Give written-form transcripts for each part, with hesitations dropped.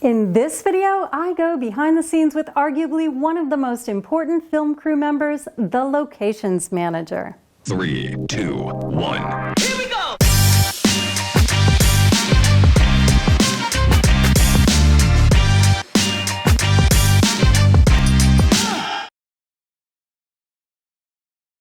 In this video, I go behind the scenes with arguably one of the most important film crew members, the Locations Manager. 3, 2, 1. Here we go!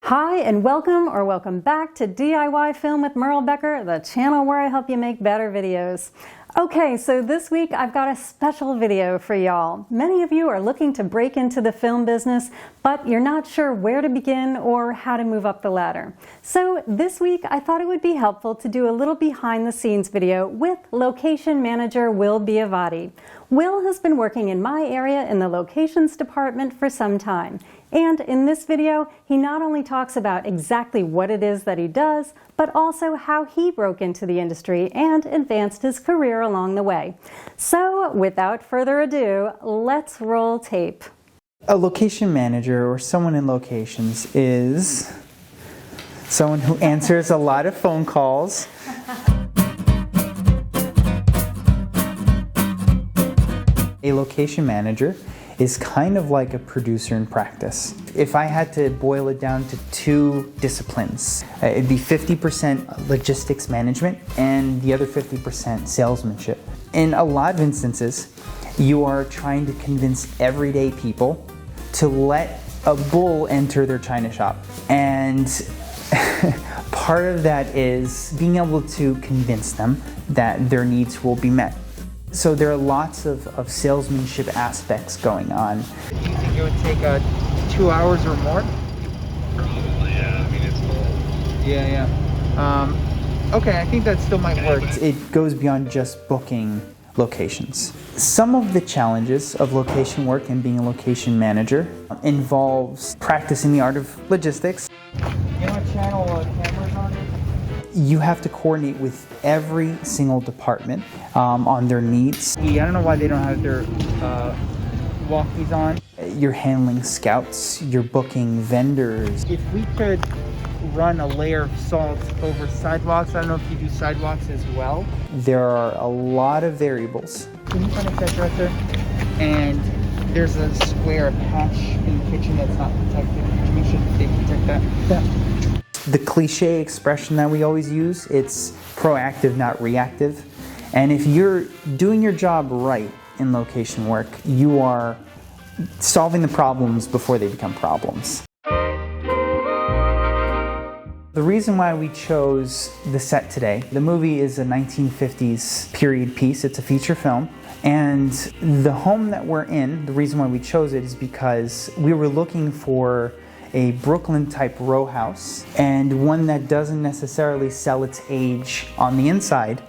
Hi and welcome back to DIY Film with Merle Becker, the channel where I help you make better videos. Okay, so this week I've got a special video for y'all. Many of you are looking to break into the film business, but you're not sure where to begin or how to move up the ladder. So this week I thought it would be helpful to do a little behind the scenes video with Location Manager Will Biavati. Will has been working in my area in the locations department for some time. And in this video, he not only talks about exactly what it is that he does, but also how he broke into the industry and advanced his career along the way. So without further ado, let's roll tape. A location manager or someone in locations is someone who answers a lot of phone calls. A location manager is kind of like a producer in practice. If I had to boil it down to two disciplines, it'd be 50% logistics management and the other 50% salesmanship. In a lot of instances, you are trying to convince everyday people to let a bull enter their china shop. And part of that is being able to convince them that their needs will be met. So there are lots of salesmanship aspects going on. Do you think it would take 2 hours or more? Probably, yeah. I mean, it's full. Yeah. Okay, I think that still might work. It goes beyond just booking locations. Some of the challenges of location work and being a location manager involves practicing the art of logistics. You know what channel cameras on? You have to coordinate with every single department on their needs. I don't know why they don't have their walkies on. You're handling scouts, you're booking vendors. If we could run a layer of salt over sidewalks, I don't know if you do sidewalks as well. There are a lot of variables. Can you kind of check right there? And there's a square patch in the kitchen that's not protected. We should protect that. Yeah. The cliche expression that we always use, it's proactive, not reactive. And if you're doing your job right in location work, you are solving the problems before they become problems. The reason why we chose the set today, the movie is a 1950s period piece. It's a feature film. And the home that we're in, the reason why we chose it is because we were looking for a Brooklyn type row house and one that doesn't necessarily sell its age on the inside.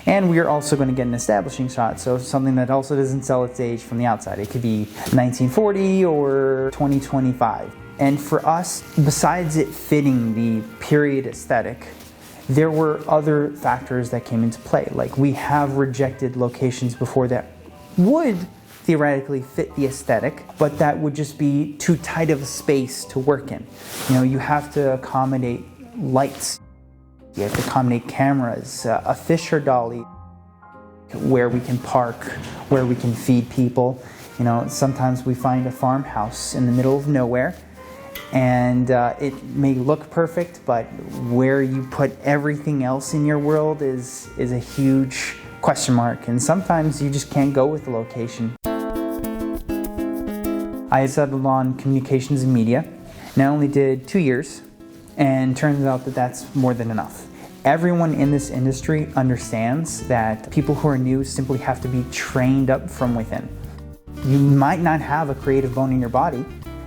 And we are also going to get an establishing shot, so something that also doesn't sell its age from the outside. It could be 1940 or 2025. And for us, besides it fitting the period aesthetic, there were other factors that came into play. Like, we have rejected locations before that would theoretically fit the aesthetic, but that would just be too tight of a space to work in. You know, you have to accommodate lights, you have to accommodate cameras, a Fisher dolly, where we can park, where we can feed people. You know, sometimes we find a farmhouse in the middle of nowhere, and it may look perfect, but where you put everything else in your world is a huge question mark, and sometimes you just can't go with the location. I settled on communications and media, and I only did 2 years, and turns out that that's more than enough. Everyone in this industry understands that people who are new simply have to be trained up from within. You might not have a creative bone in your body,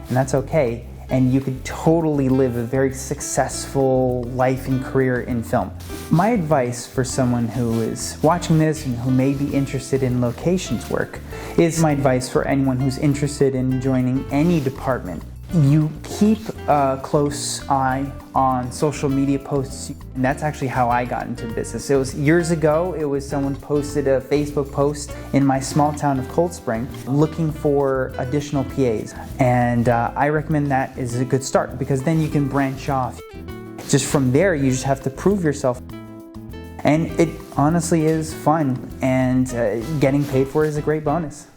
and that's okay, and you could totally live a very successful life and career in film. My advice for someone who is watching this and who may be interested in locations work is my advice for anyone who's interested in joining any department. You keep a close eye on social media posts, and that's actually how I got into business. It was years ago. It was someone posted a Facebook post in my small town of Cold Spring looking for additional PAs, and I recommend that is a good start, because then you can branch off. Just from there, you just have to prove yourself. And it honestly is fun, and getting paid for it is a great bonus.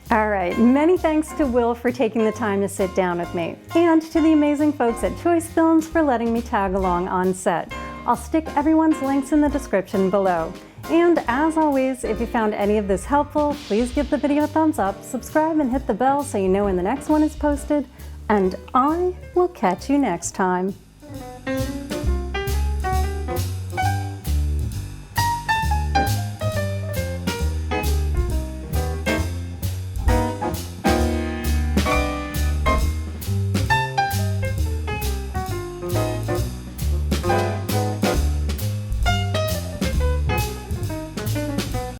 All right, many thanks to Will for taking the time to sit down with me, and to the amazing folks at Choice Films for letting me tag along on set. I'll stick everyone's links in the description below. And as always, if you found any of this helpful, please give the video a thumbs up, subscribe, and hit the bell so you know when the next one is posted, and I will catch you next time.